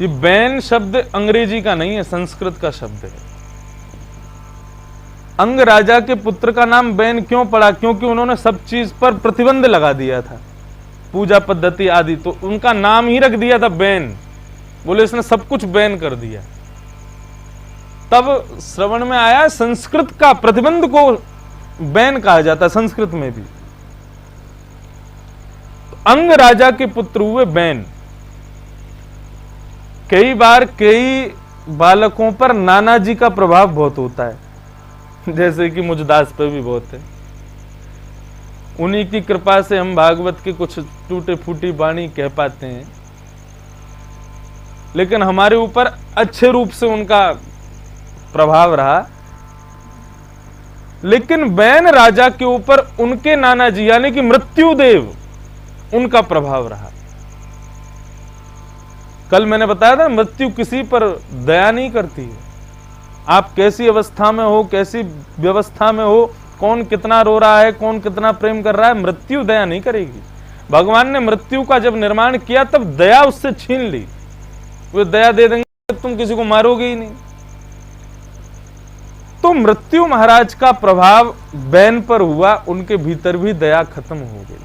ये बैन शब्द अंग्रेजी का नहीं है, संस्कृत का शब्द है। अंग राजा के पुत्र का नाम बैन क्यों पड़ा? क्योंकि उन्होंने सब चीज पर प्रतिबंध लगा दिया था, पूजा पद्धति आदि, तो उनका नाम ही रख दिया था बैन। बोले इसने सब कुछ बैन कर दिया। तब श्रवण में आया संस्कृत का प्रतिबंध को बैन कहा जाता है संस्कृत में भी। तो अंग राजा के पुत्र हुए बैन। कई बार कई बालकों पर नानाजी का प्रभाव बहुत होता है, जैसे कि मुझदास पे भी बहुत है। उन्हीं की कृपा से हम भागवत के कुछ टूटे फूटी वाणी कह पाते हैं, लेकिन हमारे ऊपर अच्छे रूप से उनका प्रभाव रहा। लेकिन बैन राजा के ऊपर उनके नानाजी यानी कि मृत्युदेव, उनका प्रभाव रहा। कल मैंने बताया था मृत्यु किसी पर दया नहीं करती है। आप कैसी अवस्था में हो, कैसी व्यवस्था में हो, कौन कितना रो रहा है, कौन कितना प्रेम कर रहा है, मृत्यु दया नहीं करेगी। भगवान ने मृत्यु का जब निर्माण किया तब दया उससे छीन ली। वे दया दे देंगे, तुम किसी को मारोगे ही नहीं। तो मृत्यु महाराज का प्रभाव बैन पर हुआ, उनके भीतर भी दया खत्म हो गई।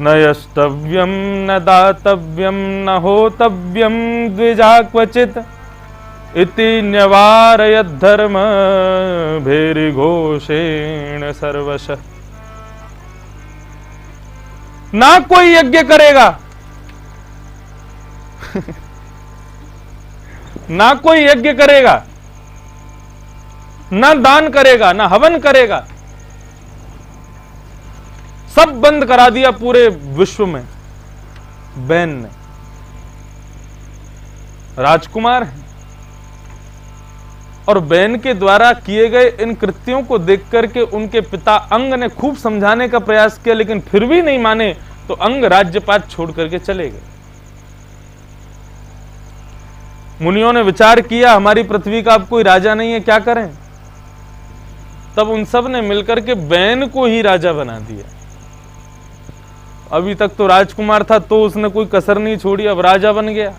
न यष्टव्यम न दातव्यम न होतव्यम द्विजा क्वचित इति न्यवारयत धर्म भैरिघोषेण सर्वशः। ना कोई यज्ञ करेगा ना कोई यज्ञ करेगा, ना दान करेगा, ना हवन करेगा, सब बंद करा दिया पूरे विश्व में बैन ने। राजकुमार है और बैन के द्वारा किए गए इन कृत्यों को देख करके उनके पिता अंग ने खूब समझाने का प्रयास किया, लेकिन फिर भी नहीं माने, तो अंग राज्यपात छोड़ करके चले गए। मुनियों ने विचार किया हमारी पृथ्वी का अब कोई राजा नहीं है, क्या करें? तब उन सब ने मिलकर के बैन को ही राजा बना दिया। अभी तक तो राजकुमार था, तो उसने कोई कसर नहीं छोड़ी, अब राजा बन गया।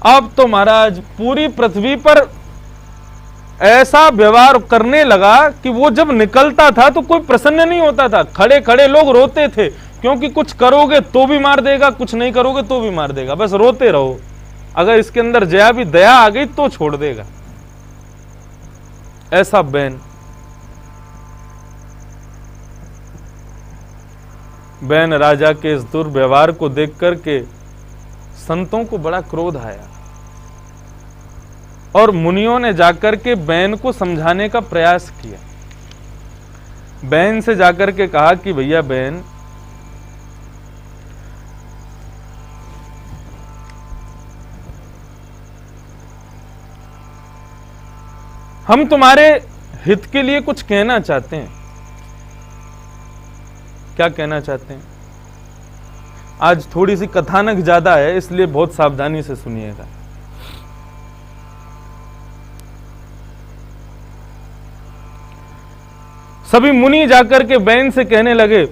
अब तो महाराज पूरी पृथ्वी पर ऐसा व्यवहार करने लगा कि वो जब निकलता था तो कोई प्रसन्न नहीं होता था। खड़े खड़े लोग रोते थे, क्योंकि कुछ करोगे तो भी मार देगा, कुछ नहीं करोगे तो भी मार देगा, बस रोते रहो। अगर इसके अंदर जया भी दया आ गई तो छोड़ देगा। ऐसा बैन। बैन राजा के इस दुर्व्यवहार को देख करके संतों को बड़ा क्रोध आया और मुनियों ने जाकर के बैन को समझाने का प्रयास किया। बैन से जाकर के कहा कि भैया बैन, हम तुम्हारे हित के लिए कुछ कहना चाहते हैं। क्या कहना चाहते हैं? आज थोड़ी सी कथानक ज्यादा है, इसलिए बहुत सावधानी से सुनिएगा। सभी मुनि जाकर के बैन से कहने लगे,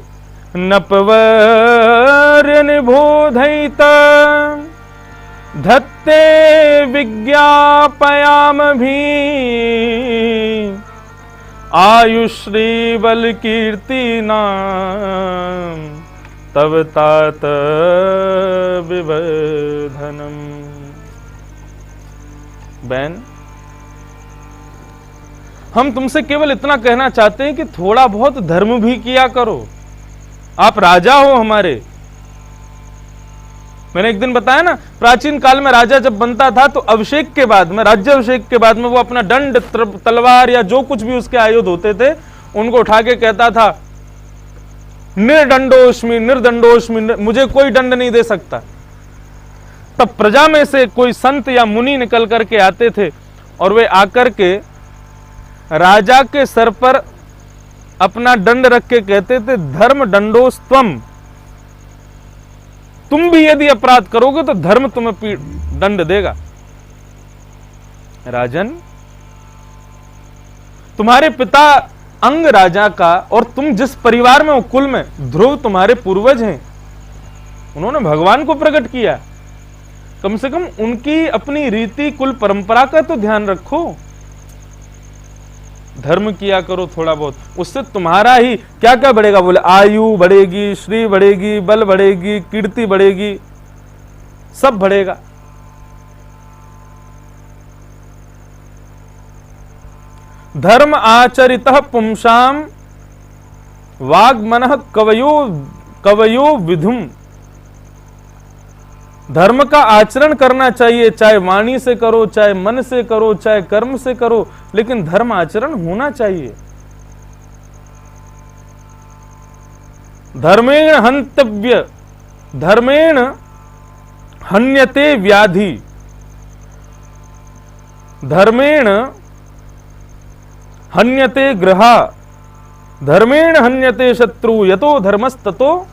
नपवर्य निबोधयित धत्ते विज्ञापयाम भी आयुश्री बल कीर्ति नाम तब तात विवर्धनम। बैन, हम तुमसे केवल इतना कहना चाहते हैं कि थोड़ा बहुत धर्म भी किया करो। आप राजा हो हमारे। मैंने एक दिन बताया ना, प्राचीन काल में राजा जब बनता था तो अभिषेक के बाद में, राज्याभिषेक के बाद में, वो अपना दंड, तलवार या जो कुछ भी उसके आयुध होते थे उनको उठा के कहता था, निर्दंडोष्मि निर्दंडोष्मि, मुझे कोई दंड नहीं दे सकता। तब प्रजा में से कोई संत या मुनि निकल करके आते थे और वे आकर के राजा के सर पर अपना दंड रख के कहते थे, धर्म दंडोस्त्वम, तुम भी यदि अपराध करोगे तो धर्म तुम्हें दंड देगा। राजन, तुम्हारे पिता अंग राजा का, और तुम जिस परिवार में हो, कुल में ध्रुव तुम्हारे पूर्वज हैं, उन्होंने भगवान को प्रकट किया, कम से कम उनकी अपनी रीति कुल परंपरा का तो ध्यान रखो। धर्म किया करो थोड़ा बहुत, उससे तुम्हारा ही क्या क्या बढ़ेगा। बोले आयु बढ़ेगी, श्री बढ़ेगी, बल बढ़ेगी, कीर्ति बढ़ेगी, सब बढ़ेगा। धर्म आचरितः पुंसाम वाग्मनः कवयो विधुम। धर्म का आचरण करना चाहिए, चाहे वाणी से करो, चाहे मन से करो, चाहे कर्म से करो, लेकिन धर्म आचरण होना चाहिए। धर्मेण हंतव्य, धर्मेण हन्यते व्याधि, धर्मेण हन्यते गृहा, धर्मेण हन्यते शत्रु, यतो धर्मस्ततो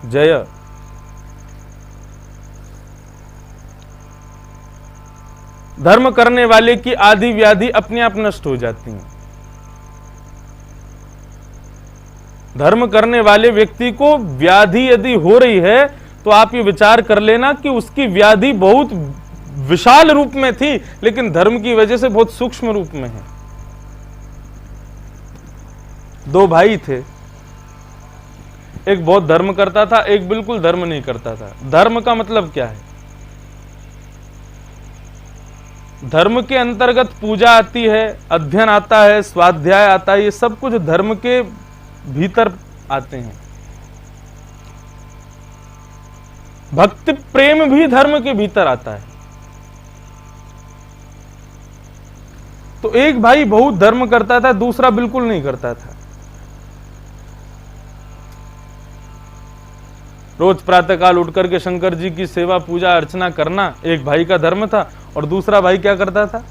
जय। धर्म करने वाले की आदि व्याधि अपने आप नष्ट हो जाती हैं। धर्म करने वाले व्यक्ति को व्याधि यदि हो रही है तो आप ये विचार कर लेना कि उसकी व्याधि बहुत विशाल रूप में थी, लेकिन धर्म की वजह से बहुत सूक्ष्म रूप में है। दो भाई थे, एक बहुत धर्म करता था, एक बिल्कुल धर्म नहीं करता था। धर्म का मतलब क्या है? धर्म के अंतर्गत पूजा आती है, अध्ययन आता है, स्वाध्याय आता है, ये सब कुछ धर्म के भीतर आते हैं। भक्ति प्रेम भी धर्म के भीतर आता है। तो एक भाई बहुत धर्म करता था, दूसरा बिल्कुल नहीं करता था। रोज प्रातःकाल उठकर के शंकर जी की सेवा पूजा अर्चना करना एक भाई का धर्म था, और दूसरा भाई क्या करता था?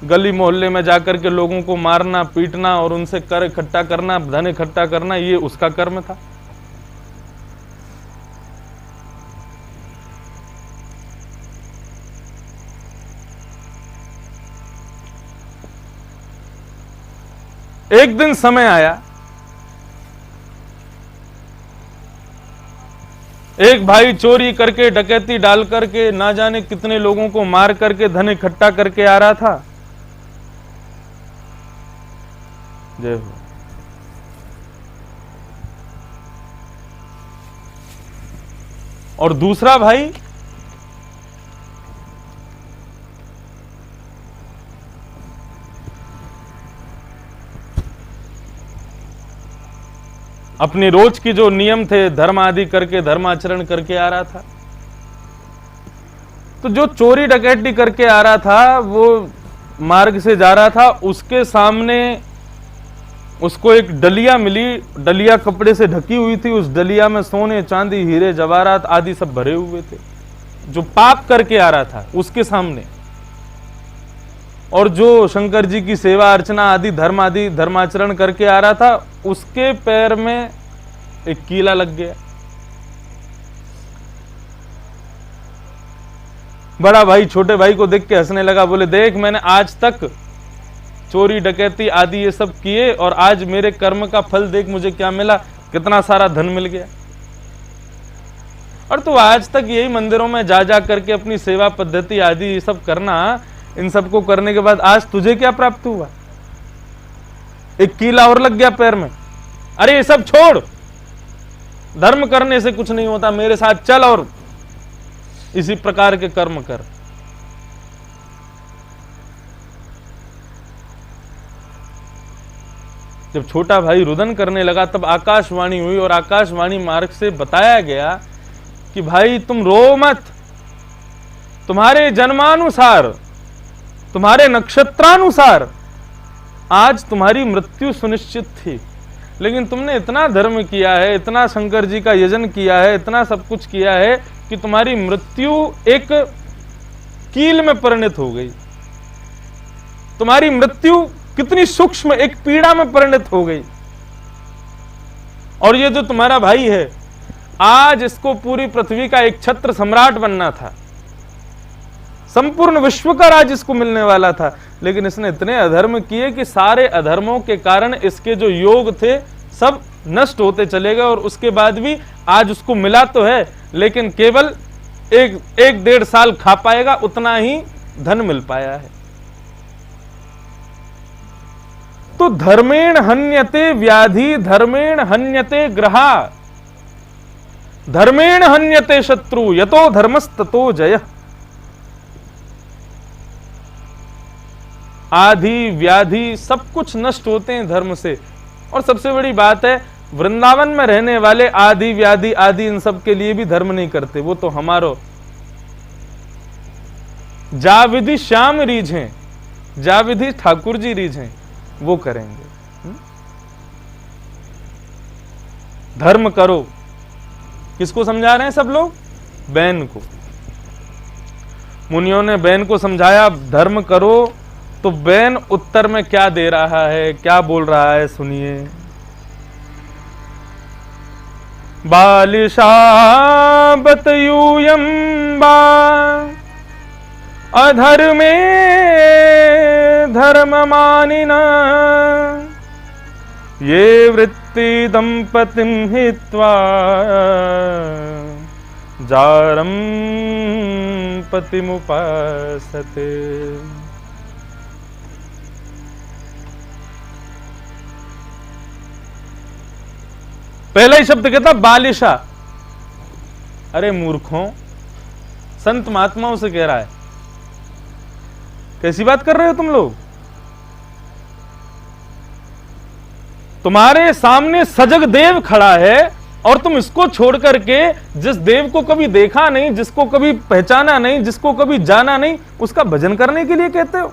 गली मोहल्ले में जाकर के लोगों को मारना, पीटना और उनसे कर इकट्ठा करना, धन इकट्ठा करना, ये उसका कर्म था। एक दिन समय आया, एक भाई चोरी करके, डकैती डाल करके, ना जाने कितने लोगों को मार करके धन इकट्ठा करके आ रहा था। जय हो। और दूसरा भाई अपने रोज की जो नियम थे धर्म आदि करके, धर्माचरण करके आ रहा था। तो जो चोरी डकैती करके आ रहा था, वो मार्ग से जा रहा था, उसके सामने उसको एक डलिया मिली। डलिया कपड़े से ढकी हुई थी, उस डलिया में सोने, चांदी, हीरे, जवाहरात आदि सब भरे हुए थे। जो पाप करके आ रहा था उसके सामने, और जो शंकर जी की सेवा अर्चना आदि धर्माचरण करके आ रहा था, उसके पैर में एक कीला लग गया। बड़ा भाई छोटे भाई को देख के हंसने लगा, बोले देख, मैंने आज तक चोरी डकैती आदि ये सब किए, और आज मेरे कर्म का फल देख मुझे क्या मिला, कितना सारा धन मिल गया। और तू आज तक यही मंदिरों में जा जा करके अपनी सेवा पद्धति आदि ये सब करना, इन सबको करने के बाद आज तुझे क्या प्राप्त हुआ? एक कीला और लग गया पैर में। अरे ये सब छोड़, धर्म करने से कुछ नहीं होता, मेरे साथ चल और इसी प्रकार के कर्म कर। जब छोटा भाई रुदन करने लगा, तब आकाशवाणी हुई, और आकाशवाणी मार्ग से बताया गया कि भाई तुम रो मत, तुम्हारे जन्मानुसार, तुम्हारे नक्षत्रानुसार आज तुम्हारी मृत्यु सुनिश्चित थी, लेकिन तुमने इतना धर्म किया है, इतना शंकर जी का यजन किया है, इतना सब कुछ किया है कि तुम्हारी मृत्यु एक कील में परिणत हो गई। तुम्हारी मृत्यु कितनी सूक्ष्म एक पीड़ा में परिणत हो गई। और ये जो तुम्हारा भाई है, आज इसको पूरी पृथ्वी का एक छत्र सम्राट बनना था, संपूर्ण विश्व का राज इसको मिलने वाला था, लेकिन इसने इतने अधर्म किए कि सारे अधर्मों के कारण इसके जो योग थे सब नष्ट होते चले गए, और उसके बाद भी आज उसको मिला तो है, लेकिन केवल एक 1.5 साल खा पाएगा, उतना ही धन मिल पाया है। तो धर्मेण हन्यते व्याधि, धर्मेण हन्यते ग्रहा, धर्मेण हन्यते शत्रु, यतो धर्मस्ततो जय। आधि व्याधि सब कुछ नष्ट होते हैं धर्म से। और सबसे बड़ी बात है, वृंदावन में रहने वाले आदि व्याधि आदि इन सब के लिए भी धर्म नहीं करते, वो तो हमारो जा विधि श्याम रीझें, जा विधि ठाकुर जी रीझें, वो करेंगे। धर्म करो, किसको समझा रहे हैं सब लोग? बैन को। मुनियों ने बैन को समझाया धर्म करो, तो बैन उत्तर में क्या दे रहा है, क्या बोल रहा है, सुनिए। बालिशा बतयूयं बा अधर्मे धर्म मानिना, ये वृत्ति दंपतिं हित्वा जारं पतिमुपासते। पहला ही शब्द कहता बालिशा। अरे मूर्खों, संत महात्माओं से कह रहा है, कैसी बात कर रहे हो तुम लोग? तुम्हारे सामने सजग देव खड़ा है और तुम इसको छोड़ करके, जिस देव को कभी देखा नहीं, जिसको कभी पहचाना नहीं, जिसको कभी जाना नहीं, उसका भजन करने के लिए कहते हो?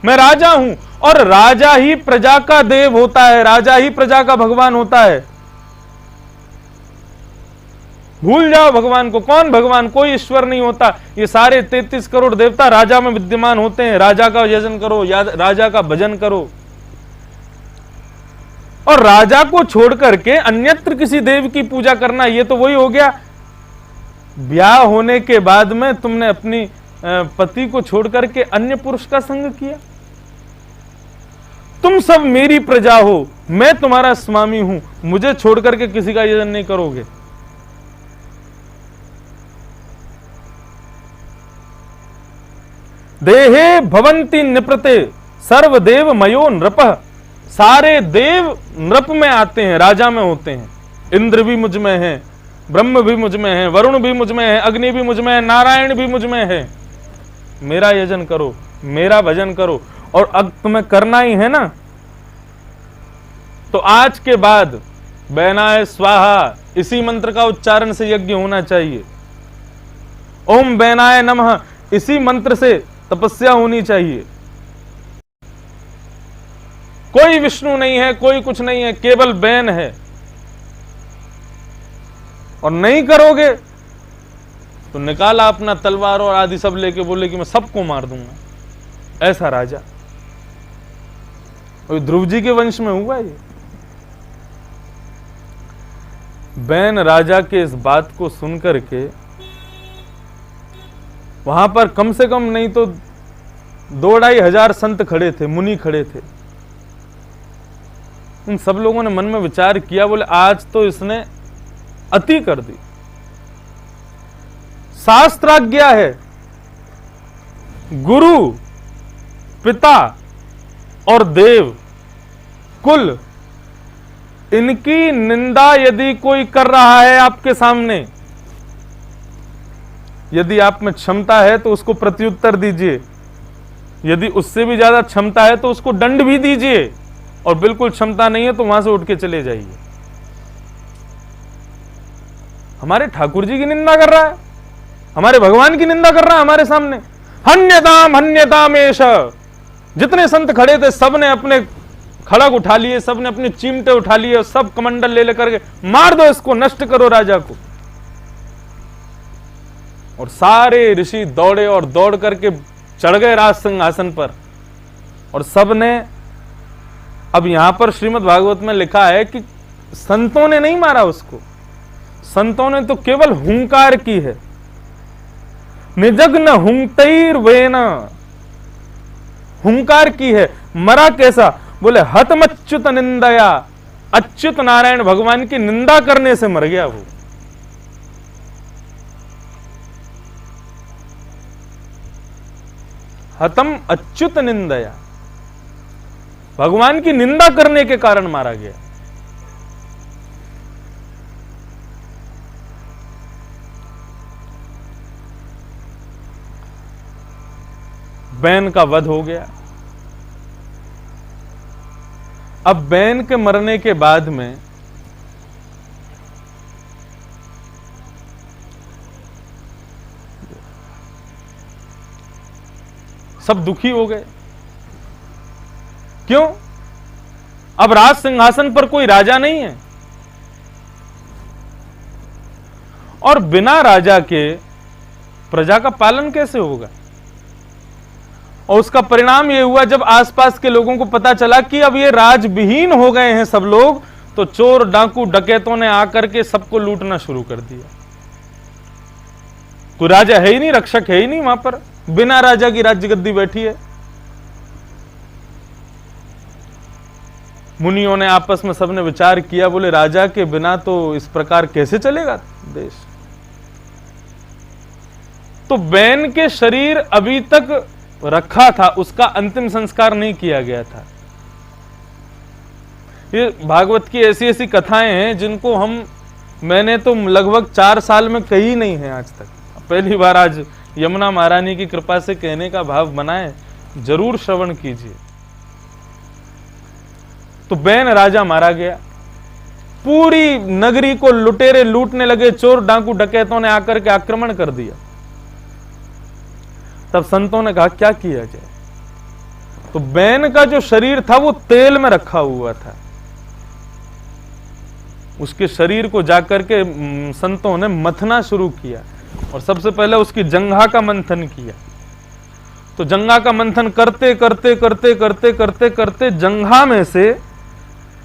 मैं राजा हूं, और राजा ही प्रजा का देव होता है, राजा ही प्रजा का भगवान होता है। भूल जाओ भगवान को। कौन भगवान? कोई ईश्वर नहीं होता। ये सारे 33 करोड़ देवता राजा में विद्यमान होते हैं। राजा का यजन करो, राजा का भजन करो। और राजा को छोड़ करके अन्यत्र किसी देव की पूजा करना, ये तो वही हो गया, ब्याह होने के बाद में तुमने अपनी पति को छोड़ करके अन्य पुरुष का संग किया। तुम सब मेरी प्रजा हो, मैं तुम्हारा स्वामी हूं, मुझे छोड़ करके किसी का यजन नहीं करोगे। देहे भवंती निपृते सर्वदेव मयो नृपः। सारे देव नृप में आते हैं, राजा में होते हैं। इंद्र भी मुझ में है, ब्रह्म भी मुझ में है, वरुण भी मुझ में है, अग्नि भी मुझ में है, नारायण भी मुझ में है। मेरा यजन करो, मेरा भजन करो। और अब तुम्हें करना ही है ना, तो आज के बाद बैनाय स्वाहा इसी मंत्र का उच्चारण से यज्ञ होना चाहिए। ओम बैनाय नमः इसी मंत्र से तपस्या होनी चाहिए। कोई विष्णु नहीं है, कोई कुछ नहीं है, केवल बैन है। और नहीं करोगे तो निकाला अपना तलवार और आदि सब लेके बोले कि मैं सबको मार दूंगा। ऐसा राजा और ध्रुव जी के वंश में हुआ ये। बैन राजा के इस बात को सुनकर के वहां पर कम से कम नहीं तो 2-2.5 हजार संत खड़े थे, मुनि खड़े थे। उन सब लोगों ने मन में विचार किया, बोले आज तो इसने अति कर दी। शास्त्राज्ञा है, गुरु, पिता और देव, कुल, इनकी निंदा यदि कोई कर रहा है आपके सामने, यदि आप में क्षमता है तो उसको प्रत्युत्तर दीजिए। यदि उससे भी ज्यादा क्षमता है तो उसको दंड भी दीजिए, और बिल्कुल क्षमता नहीं है तो वहां से उठ के चले जाइए। हमारे ठाकुर जी की निंदा कर रहा है, हमारे भगवान की निंदा कर रहा है हमारे सामने। हन्यताम हन्यताम एष। जितने संत खड़े थे सबने अपने खड़ग उठा लिए, सबने अपने चिमटे उठा लिए, और सब कमंडल ले लेकर के मार दो इसको, नष्ट करो राजा को। और सारे ऋषि दौड़े और दौड़ करके चढ़ गए राज सिंहासन पर। और सबने, अब यहां पर श्रीमद् भागवत में लिखा है कि संतों ने नहीं मारा उसको, संतों ने तो केवल हुंकार की है। निजग्न हुंतैर वेन, हुंकार की है। मरा कैसा? बोले हतमच्युत निंदया, अच्युत नारायण भगवान की निंदा करने से मर गया वो। हतम अच्युत निंदया, भगवान की निंदा करने के कारण मारा गया। बैन का वध हो गया। अब बैन के मरने के बाद में सब दुखी हो गए। क्यों? अब राज सिंहासन पर कोई राजा नहीं है, और बिना राजा के प्रजा का पालन कैसे होगा? और उसका परिणाम यह हुआ, जब आसपास के लोगों को पता चला कि अब ये राजविहीन हो गए हैं सब लोग, तो चोर डाकू डकैतों ने आकर के सबको लूटना शुरू कर दिया। कोई राजा है ही नहीं, रक्षक है ही नहीं वहां पर, बिना राजा की राज्य गद्दी बैठी है। मुनियों ने आपस में सबने विचार किया, बोले राजा के बिना तो इस प्रकार कैसे चलेगा देश। तो बैन के शरीर अभी तक रखा था, उसका अंतिम संस्कार नहीं किया गया था। ये भागवत की ऐसी ऐसी कथाएं हैं जिनको मैंने तो लगभग 4 साल में कही नहीं है आज तक। पहली बार आज यमुना महारानी की कृपा से कहने का भाव बनाए, जरूर श्रवण कीजिए। तो बैन राजा मारा गया, पूरी नगरी को लुटेरे लूटने लगे, चोर डाकू डकैतों ने आकर के आक्रमण कर दिया। तब संतों ने कहा क्या किया जाए? तो बैन का जो शरीर था वो तेल में रखा हुआ था। उसके शरीर को जाकर के संतों ने मथना शुरू किया, और सबसे पहले उसकी जंघा का मंथन किया। तो जंघा का मंथन करते करते करते करते करते करते जंघा में से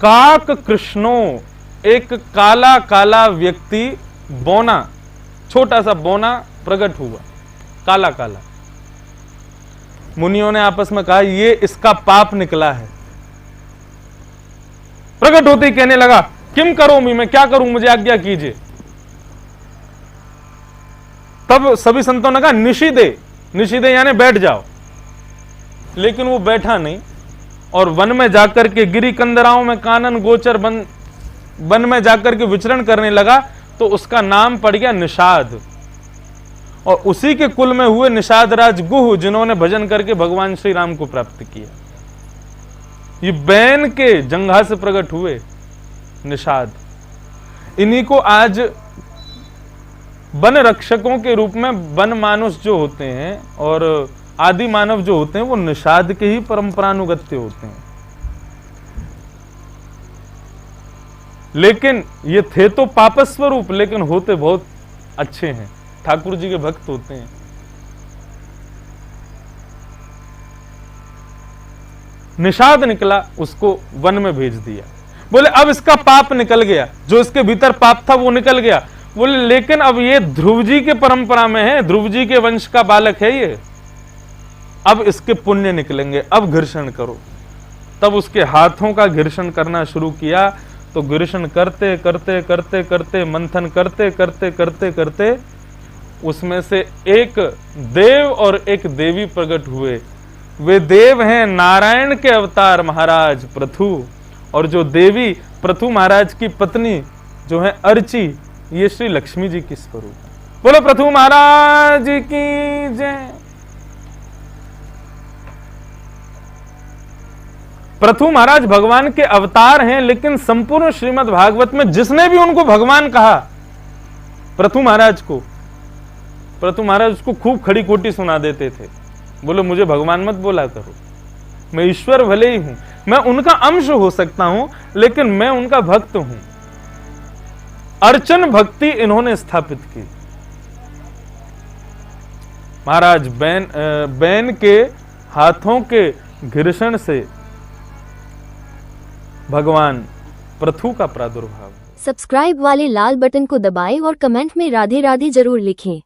काक कृष्णो, एक काला काला व्यक्ति, बोना, छोटा सा बोना प्रकट हुआ, काला काला। मुनियों ने आपस में कहा ये इसका पाप निकला है। प्रकट होते ही कहने लगा किम करोमि, मैं क्या करूं, मुझे आज्ञा कीजिए। तब सभी संतों ने कहा निषिदे, निषिदे यानी बैठ जाओ। लेकिन वो बैठा नहीं, और वन में जाकर के गिरी कंदराओं में कानन गोचर वन में जाकर के विचरण करने लगा। तो उसका नाम पड़ गया निषाद, और उसी के कुल में हुए निषाद राज गुह, जिन्होंने भजन करके भगवान श्री राम को प्राप्त किया। ये बैन के जंघा से प्रकट हुए निषाद। इन्हीं को आज वन रक्षकों के रूप में वन मानुष जो होते हैं और आदि मानव जो होते हैं, वो निषाद के ही परंपरानुगत्य होते हैं। लेकिन ये थे तो पापस्वरूप, लेकिन होते बहुत अच्छे हैं, ठाकुर जी के भक्त होते हैं। निषाद निकला, उसको वन में भेज दिया। बोले अब इसका पाप निकल गया, जो इसके भीतर पाप था वो निकल गया। बोले लेकिन अब ये ध्रुव जी के परंपरा में है, ध्रुव जी के वंश का बालक है ये, अब इसके पुण्य निकलेंगे, अब घर्षण करो। तब उसके हाथों का घर्षण करना शुरू किया। तो घर्षण करते करते करते करते, मंथन करते करते करते करते, उसमें से एक देव और एक देवी प्रकट हुए। वे देव हैं नारायण के अवतार महाराज पृथु, और जो देवी पृथु महाराज की पत्नी जो है अर्ची, ये श्री लक्ष्मी जी की स्वरूप है। बोलो पृथु महाराज की जय। पृथु महाराज भगवान के अवतार हैं, लेकिन संपूर्ण श्रीमद् भागवत में जिसने भी उनको भगवान कहा, पृथु महाराज को, पृथु महाराज उसको खूब खड़ी खोटी सुना देते थे। बोलो मुझे भगवान मत बोला करो, मैं ईश्वर भले ही हूं, मैं उनका अंश हो सकता हूं, लेकिन मैं उनका भक्त हूं। अर्चन भक्ति इन्होंने स्थापित की। महाराज बैन के हाथों के घर्षण से भगवान पृथु का प्रादुर्भाव। सब्सक्राइब वाले लाल बटन को दबाएं और कमेंट में राधे राधे जरूर लिखें।